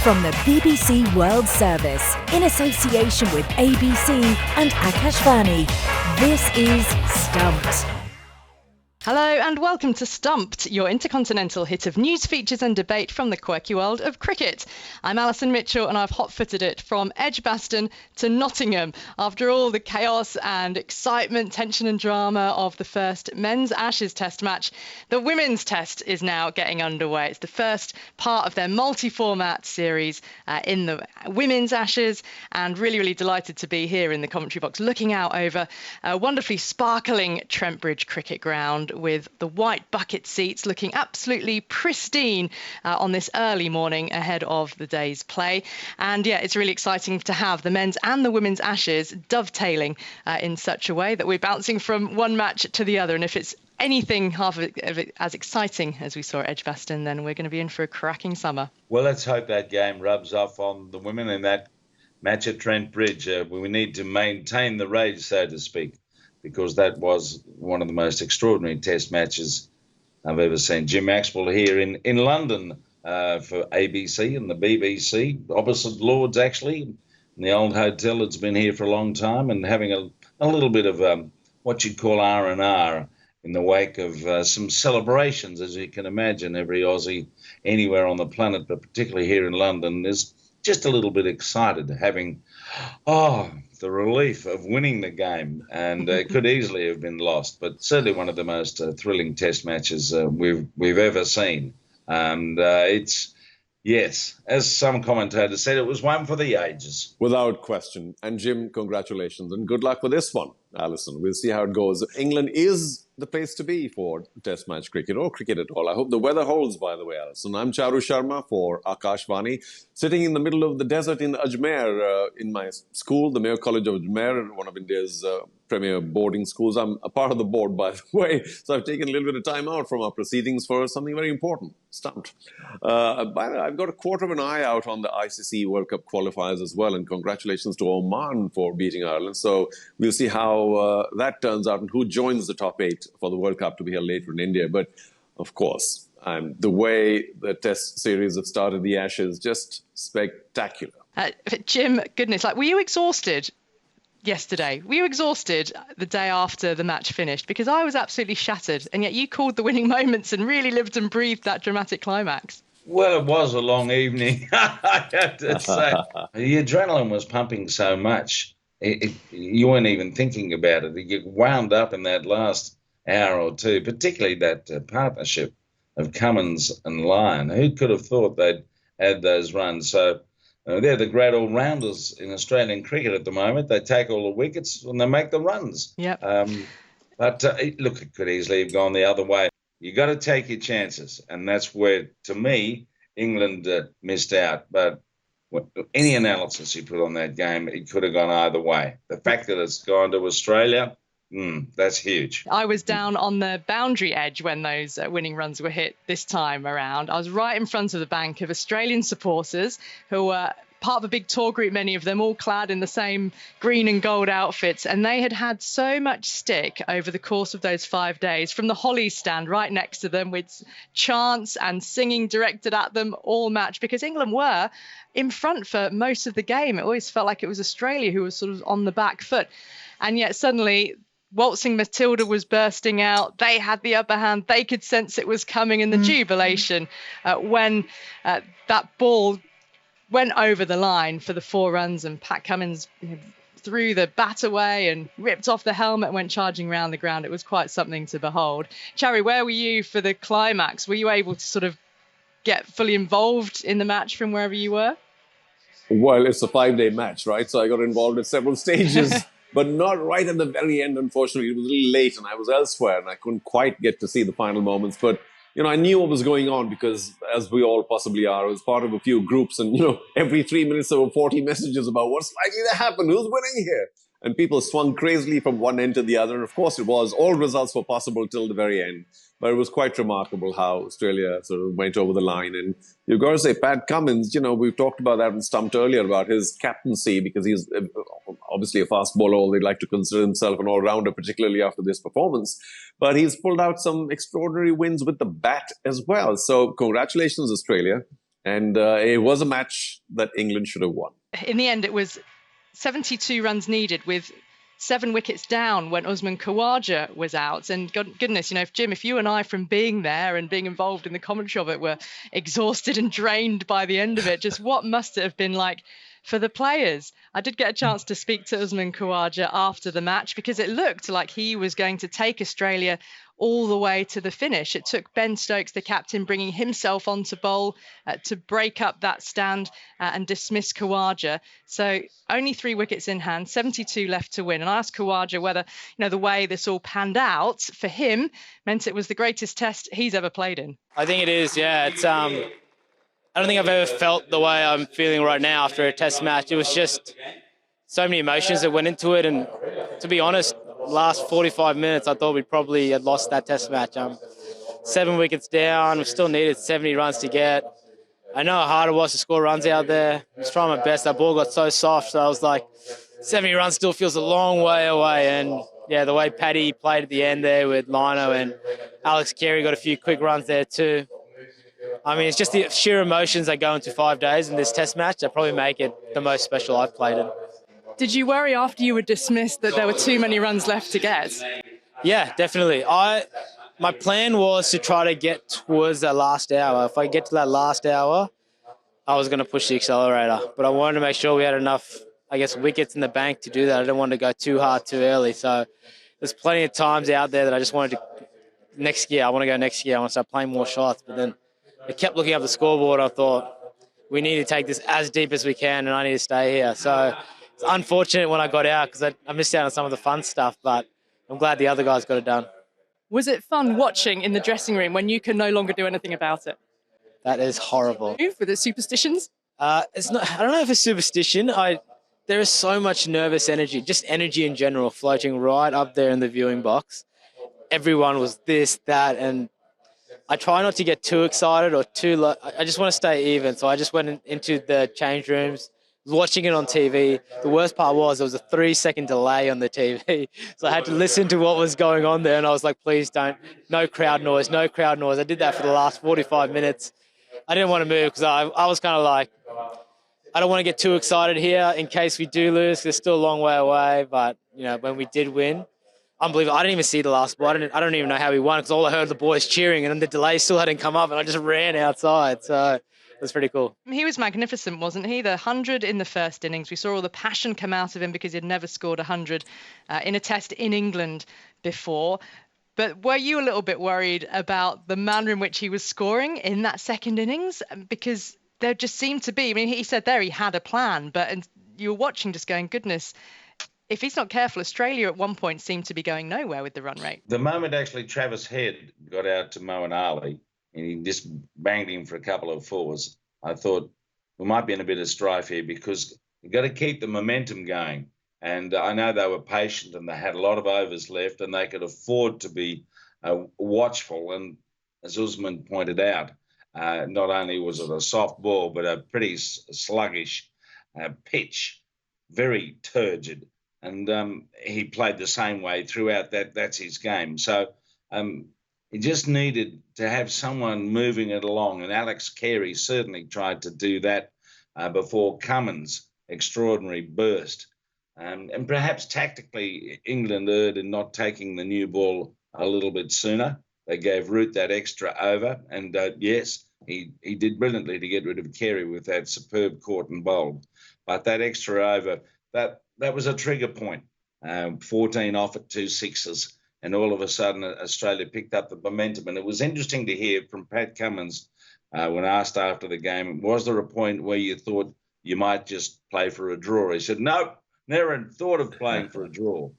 From the BBC World Service, in association with ABC and Akashvani, this is Stumped. Hello and welcome to Stumped, your intercontinental hit of news, features and debate from the quirky world of cricket. I'm Alison Mitchell and I've hot-footed it from Edgbaston to Nottingham after all the chaos and excitement, tension and drama of the first men's Ashes test match. The women's test is now getting underway. It's the first part of their multi-format series in the women's Ashes, and really delighted to be here in the commentary box looking out over a wonderfully sparkling Trent Bridge cricket ground with the white bucket seats looking absolutely pristine on this early morning ahead of the day's play. And yeah, it's really exciting to have the men's and the women's Ashes dovetailing in such a way that we're bouncing from one match to the other. And if it's anything half of it as exciting as we saw at Edgbaston, then we're going to be in for a cracking summer. Well, let's hope that game rubs off on the women in that match at Trent Bridge. We need to maintain the rage, so to speak, because that was one of the most extraordinary test matches I've ever seen. Jim Maxwell here in London for ABC and the BBC, opposite Lord's actually, in the old hotel that's been here for a long time, and having a little bit of what you'd call R&R in the wake of some celebrations, as you can imagine. Every Aussie anywhere on the planet, but particularly here in London, is just a little bit excited, having the relief of winning the game, and it could easily have been lost, but certainly one of the most thrilling test matches we've ever seen. And it's, yes, as some commentators said, it was one for the ages. Without question. And Jim, congratulations and good luck for this one, Alison. We'll see how it goes. England is the place to be for test match cricket or cricket at all. I hope the weather holds, by the way, Alison. I'm Charu Sharma for Akashvani, sitting in the middle of the desert in Ajmer, in my school, the Mayo College of Ajmer, one of India's premier boarding schools. I'm a part of the board, by the way, so I've taken a little bit of time out from our proceedings for something very important, Stumped. By the way, I've got a quarter of an eye out on the ICC World Cup qualifiers as well, and congratulations to Oman for beating Ireland. So we'll see how that turns out and who joins the top 8 for the World Cup to be held later in India. But of course, the way the test series have started the Ashes, just spectacular. Jim, goodness, were you exhausted yesterday? Were you exhausted the day after the match finished? Because I was absolutely shattered, and yet you called the winning moments and really lived and breathed that dramatic climax. Well, it was a long evening, I have to say. The adrenaline was pumping so much, you weren't even thinking about it. You wound up in that last hour or two, particularly that partnership of Cummins and Lyon. Who could have thought they'd add those runs? So they're the great all-rounders in Australian cricket at the moment. They take all the wickets and they make the runs. Yep. But look, it could easily have gone the other way. You got to take your chances, and that's where, to me, England missed out. But any analysis you put on that game, it could have gone either way. The fact that it's gone to Australia, that's huge. I was down on the boundary edge when those winning runs were hit this time around. I was right in front of the bank of Australian supporters who were part of a big tour group, many of them all clad in the same green and gold outfits. And they had so much stick over the course of those 5 days, from the Hollies stand right next to them with chants and singing directed at them all match, because England were in front for most of the game. It always felt like it was Australia who was sort of on the back foot. And yet suddenly Waltzing Matilda was bursting out. They had the upper hand. They could sense it was coming, and the jubilation when that ball went over the line for the 4 runs, and Pat Cummins threw the bat away and ripped off the helmet and went charging around the ground. It was quite something to behold. Cherry, where were you for the climax? Were you able to sort of get fully involved in the match from wherever you were? Well, it's a 5-day match, right? So I got involved at several stages, but not right at the very end, unfortunately. It was a little late and I was elsewhere and I couldn't quite get to see the final moments. But I knew what was going on because, as we all possibly are, I was part of a few groups, and, every 3 minutes there were 40 messages about what's likely to happen, who's winning here. And people swung crazily from one end to the other. And of course, it was. All results were possible till the very end. But it was quite remarkable how Australia sort of went over the line. And you've got to say, Pat Cummins, we've talked about that and Stumped earlier about his captaincy, because he's obviously a fast bowler. They'd like to consider himself an all-rounder, particularly after this performance. But he's pulled out some extraordinary wins with the bat as well. So congratulations, Australia. And it was a match that England should have won. In the end, it was 72 runs needed with 7 wickets down when Usman Khawaja was out. And goodness, if you and I, from being there and being involved in the commentary of it, were exhausted and drained by the end of it, just what must it have been like for the players? I did get a chance to speak to Usman Khawaja after the match because it looked like he was going to take Australia all the way to the finish. It took Ben Stokes, the captain, bringing himself onto bowl to break up that stand and dismiss Khawaja. So only 3 wickets in hand, 72 left to win. And I asked Khawaja whether, the way this all panned out for him meant it was the greatest test he's ever played in. I think it is, yeah. It's I don't think I've ever felt the way I'm feeling right now after a test match. It was just so many emotions that went into it. And to be honest, last 45 minutes, I thought we probably had lost that test match. 7 wickets down. We still needed 70 runs to get. I know how hard it was to score runs out there. I was trying my best. That ball got so soft. So I was like, 70 runs still feels a long way away. And yeah, the way Paddy played at the end there with Lino and Alex Carey got a few quick runs there too. I mean, it's just the sheer emotions that go into 5 days in this test match that probably make it the most special I've played in. Did you worry after you were dismissed that there were too many runs left to get? Yeah, definitely. My plan was to try to get towards that last hour. If I get to that last hour, I was going to push the accelerator. But I wanted to make sure we had enough, wickets in the bank to do that. I didn't want to go too hard too early. So there's plenty of times out there that I just wanted to next year. I want to go next year. I want to start playing more shots. But then I kept looking up the scoreboard. I thought, we need to take this as deep as we can, and I need to stay here. So it's unfortunate when I got out because I missed out on some of the fun stuff, but I'm glad the other guys got it done. Was it fun watching in the dressing room when you can no longer do anything about it? That is horrible. With the superstitions? It's not. I don't know if it's superstition. There is so much nervous energy, just energy in general, floating right up there in the viewing box. Everyone was this, that, and I try not to get too excited or too low. I just want to stay even. So I just went into the change rooms, watching it on TV. The worst part was there was a 3-second delay on the TV. So I had to listen to what was going on there. And I was like, please don't, no crowd noise, no crowd noise. I did that for the last 45 minutes. I didn't want to move because I was kind of like, I don't want to get too excited here in case we do lose. It's still a long way away. But, when we did win, unbelievable. I didn't even see the last ball. I don't even know how we won because all I heard the boys cheering and then the delay still hadn't come up and I just ran outside. So it was pretty cool. He was magnificent, wasn't he? The 100 in the first innings. We saw all the passion come out of him because he'd never scored 100 in a test in England before. But were you a little bit worried about the manner in which he was scoring in that second innings? Because there just seemed to be, he said there he had a plan, but you were watching just going, goodness, if he's not careful, Australia at one point seemed to be going nowhere with the run rate. The moment actually Travis Head got out to Moeen Ali and he just banged him for a couple of fours, I thought we might be in a bit of strife here because you've got to keep the momentum going. And I know they were patient and they had a lot of overs left and they could afford to be watchful. And as Usman pointed out, not only was it a soft ball, but a pretty sluggish pitch, very turgid. And he played the same way throughout that's his game. So he just needed to have someone moving it along. And Alex Carey certainly tried to do that before Cummins' extraordinary burst. And perhaps tactically, England erred in not taking the new ball a little bit sooner. They gave Root that extra over. And yes, he did brilliantly to get rid of Carey with that superb caught and bowled. But that extra over, that was a trigger point. 14 off at 2 sixes. And all of a sudden, Australia picked up the momentum. And it was interesting to hear from Pat Cummins when asked after the game, was there a point where you thought you might just play for a draw? He said, nope. Never thought of playing for a draw.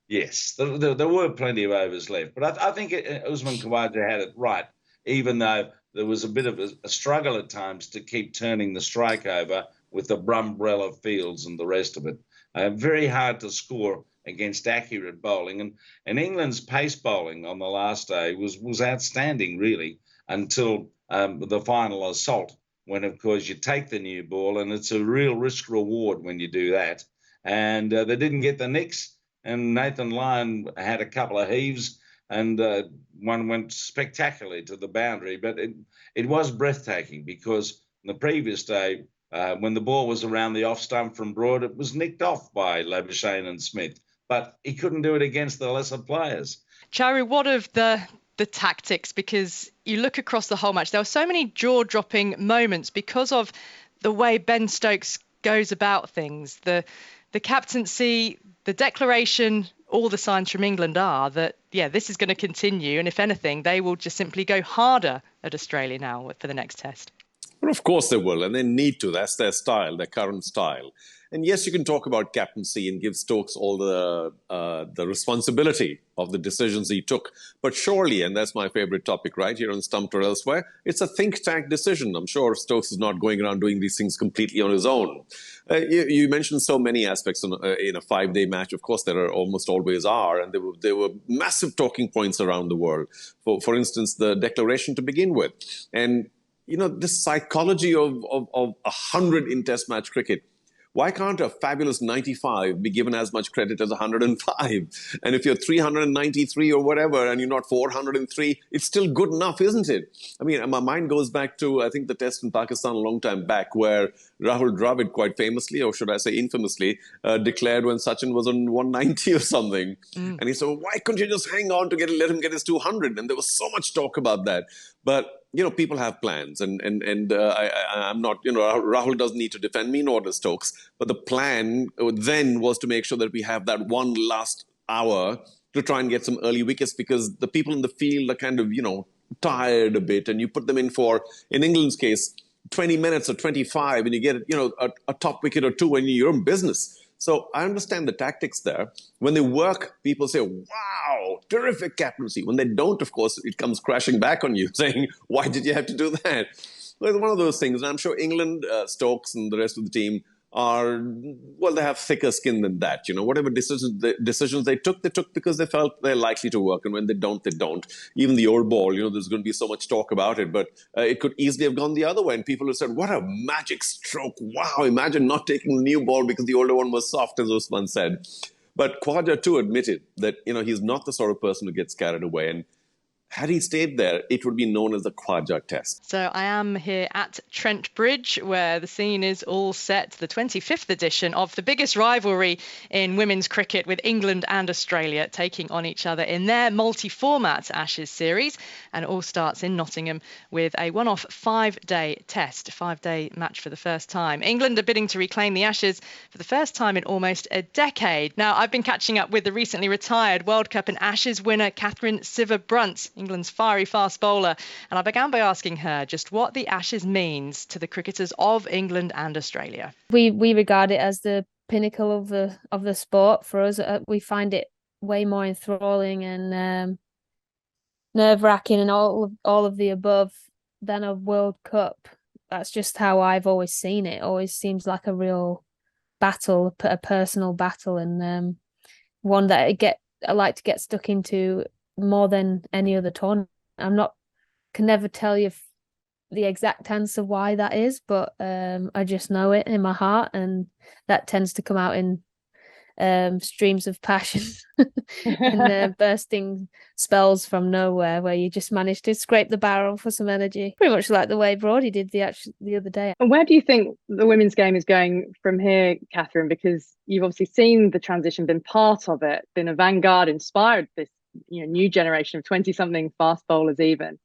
Yes, there were plenty of overs left. But I think Usman Khawaja had it right, even though there was a bit of a struggle at times to keep turning the strike over with the Brumbrella fields and the rest of it. Very hard to score against accurate bowling. And England's pace bowling on the last day was outstanding, really, until the final assault, when, of course, you take the new ball, and it's a real risk-reward when you do that. And they didn't get the nicks, and Nathan Lyon had a couple of heaves, and one went spectacularly to the boundary. But it was breathtaking because the previous day, when the ball was around the off stump from Broad, it was nicked off by Labuschagne and Smith. But he couldn't do it against the lesser players. Charu, what of the tactics? Because you look across the whole match, there were so many jaw-dropping moments because of the way Ben Stokes goes about things. The captaincy, the declaration, all the signs from England are that, yeah, this is going to continue. And if anything, they will just simply go harder at Australia now for the next test. Well, of course they will, and they need to. That's their style, their current style. And yes, you can talk about captaincy and give Stokes all the responsibility of the decisions he took. But surely, and that's my favorite topic right here on Stumped or Elsewhere, it's a think tank decision. I'm sure Stokes is not going around doing these things completely on his own. You mentioned so many aspects in a 5-day match. Of course, there are almost always are, and there were massive talking points around the world. For instance, the declaration to begin with. And this psychology of 100 in Test match cricket. Why can't a fabulous 95 be given as much credit as 105? And if you're 393 or whatever, and you're not 403, it's still good enough, isn't it? I mean, my mind goes back to, I think, the test in Pakistan a long time back, where Rahul Dravid quite famously, or should I say infamously, declared when Sachin was on 190 or something. And he said, well, why couldn't you just hang on to let him get his 200? And there was so much talk about that. But people have plans, and I'm not, Rahul doesn't need to defend me, nor does Stokes. But the plan then was to make sure that we have that one last hour to try and get some early wickets, because the people in the field are kind of, tired a bit, and you put them in for, in England's case, 20 minutes or 25, and you get, a top wicket or two, and you're in business. So I understand the tactics there. When they work, people say, wow, terrific captaincy. When they don't, of course, it comes crashing back on you, saying, why did you have to do that? Well, it's one of those things. And I'm sure England, Stokes and the rest of the team they have thicker skin than that. Whatever decisions they took because they felt they're likely to work. And when they don't, they don't. Even the old ball, there's going to be so much talk about it. But it could easily have gone the other way. And people have said, what a magic stroke. Wow, imagine not taking the new ball because the older one was soft, as Usman said. But Khawaja too admitted that, he's not the sort of person who gets carried away. And had he stayed there, it would be known as the Khawaja Test. So I am here at Trent Bridge, where the scene is all set, the 25th edition of the biggest rivalry in women's cricket, with England and Australia taking on each other in their multi-format Ashes series. And it all starts in Nottingham with a one-off 5-day test, 5-day match for the first time. England are bidding to reclaim the Ashes for the first time in almost a decade. Now, I've been catching up with the recently retired World Cup and Ashes winner Catherine Sciver-Brunt, England's fiery fast bowler, and I began by asking her just what the Ashes means to the cricketers of England and Australia. We regard it as the pinnacle of the sport. For us, we find it way more enthralling and nerve-wracking and all of the above than a World Cup. That's just how I've always seen it. It always seems like a real battle, a personal battle, and one that I like to get stuck into more than any other tournament. Can never tell you the exact answer why that is, but I just know it in my heart, and that tends to come out in streams of passion and bursting spells from nowhere, where you just manage to scrape the barrel for some energy, pretty much like the way Brody did the other day. And where do you think the women's game is going from here, Catherine? Because you've obviously seen the transition, been part of it, been a vanguard, inspired this new generation of 20-something fast bowlers even.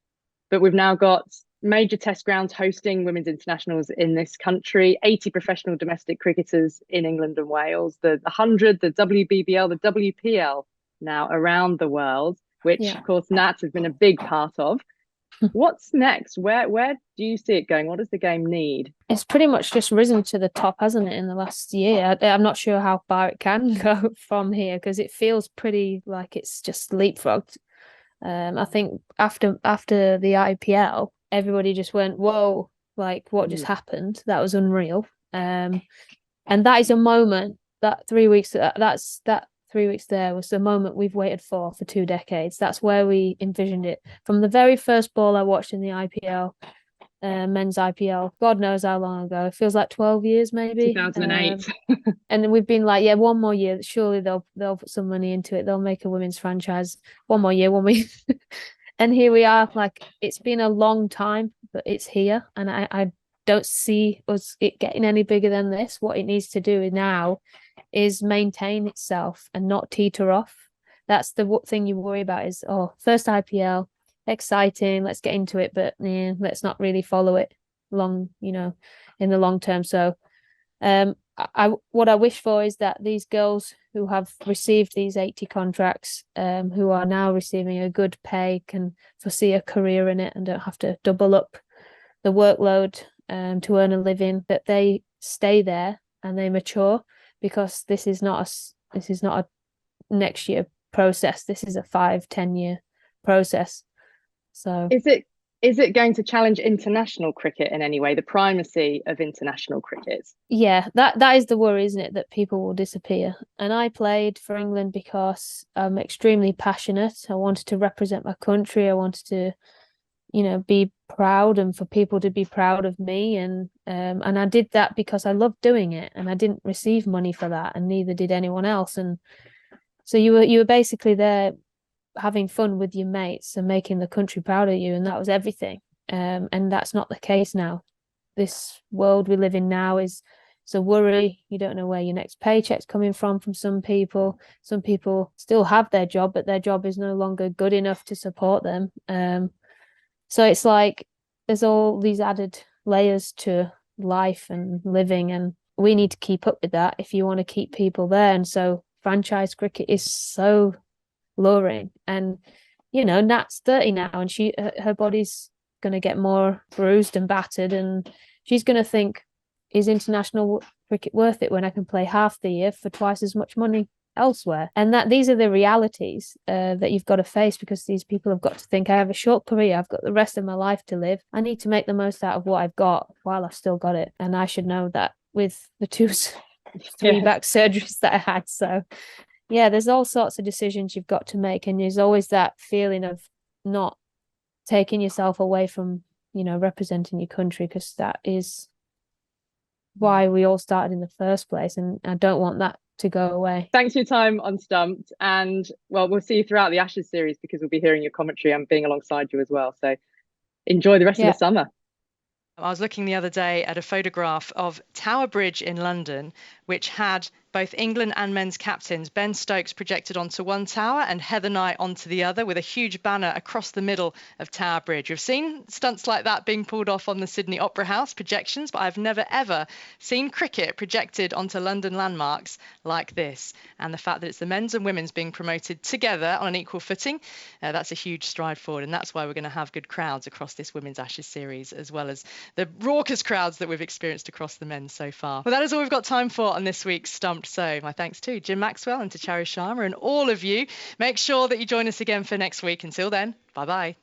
But we've now got major test grounds hosting women's internationals in this country, 80 professional domestic cricketers in England and Wales, the 100, the WBBL, the WPL now around the world, which of course Nat has been a big part of. What's next? Where do you see it going? What does the game need? It's pretty much just risen to the top, hasn't it, in the last year? I'm not sure how far it can go from here, because it feels pretty like it's just leapfrogged. I think after the IPL, everybody just went, whoa, like what just happened? That was unreal. And that is a moment, that 3 weeks, that 3 weeks there was the moment we've waited for 2 decades. That's where we envisioned it. From the very first ball I watched in the IPL, men's IPL. God knows how long ago. It feels like 12 years maybe. 2008. And we've been like, yeah, one more year. Surely they'll put some money into it. They'll make a women's franchise. One more year, one more year. And here we are. Like, it's been a long time, but it's here. And I don't see it getting any bigger than this. What it needs to do now is maintain itself and not teeter off. That's the thing you worry about is, first IPL, exciting, let's get into it, but let's not really follow it long, in the long term. So what I wish for is that these girls who have received these 80 contracts, who are now receiving a good pay, can foresee a career in it and don't have to double up the workload to earn a living, that they stay there and they mature, because this is not a next year process. This is a 5-10 year process. So is it going to challenge international cricket in any way, the primacy of international cricket? Yeah, that is the worry, isn't it? That people will disappear. And I played for England because I'm extremely passionate. I wanted to represent my country. I wanted to, be proud, and for people to be proud of me. And I did that because I loved doing it, and I didn't receive money for that, and neither did anyone else. And so you were basically there having fun with your mates and making the country proud of you, and that was everything. And that's not the case now. This world we live in now it's a worry. You don't know where your next paycheck's coming from some people. Some people still have their job, but their job is no longer good enough to support them. So it's like there's all these added layers to life and living, and we need to keep up with that if you want to keep people there. And so franchise cricket is so luring. And Nat's 30 now, and her body's going to get more bruised and battered, and she's going to think, is international cricket worth it when I can play half the year for twice as much money elsewhere? And these are the realities that you've got to face, because these people have got to think, I have a short career, I've got the rest of my life to live, I need to make the most out of what I've got while I've still got it. And I should know that with the three back surgeries that I had. So yeah, there's all sorts of decisions you've got to make, and there's always that feeling of not taking yourself away from, representing your country, because that is why we all started in the first place, and I don't want that to go away. Thanks for your time on Stumped, and we'll see you throughout the Ashes series, because we'll be hearing your commentary and being alongside you as well. So enjoy the rest of the summer. I was looking the other day at a photograph of Tower Bridge in London, which had both England and men's captains, Ben Stokes projected onto one tower and Heather Knight onto the other, with a huge banner across the middle of Tower Bridge. We've seen stunts like that being pulled off on the Sydney Opera House projections, but I've never ever seen cricket projected onto London landmarks like this. And the fact that it's the men's and women's being promoted together on an equal footing, that's a huge stride forward. And that's why we're going to have good crowds across this Women's Ashes series, as well as the raucous crowds that we've experienced across the men's so far. Well, that is all we've got time for on this week's Stumped. So my thanks to Jim Maxwell and to Charu Sharma and all of you. Make sure that you join us again for next week. Until then, bye-bye.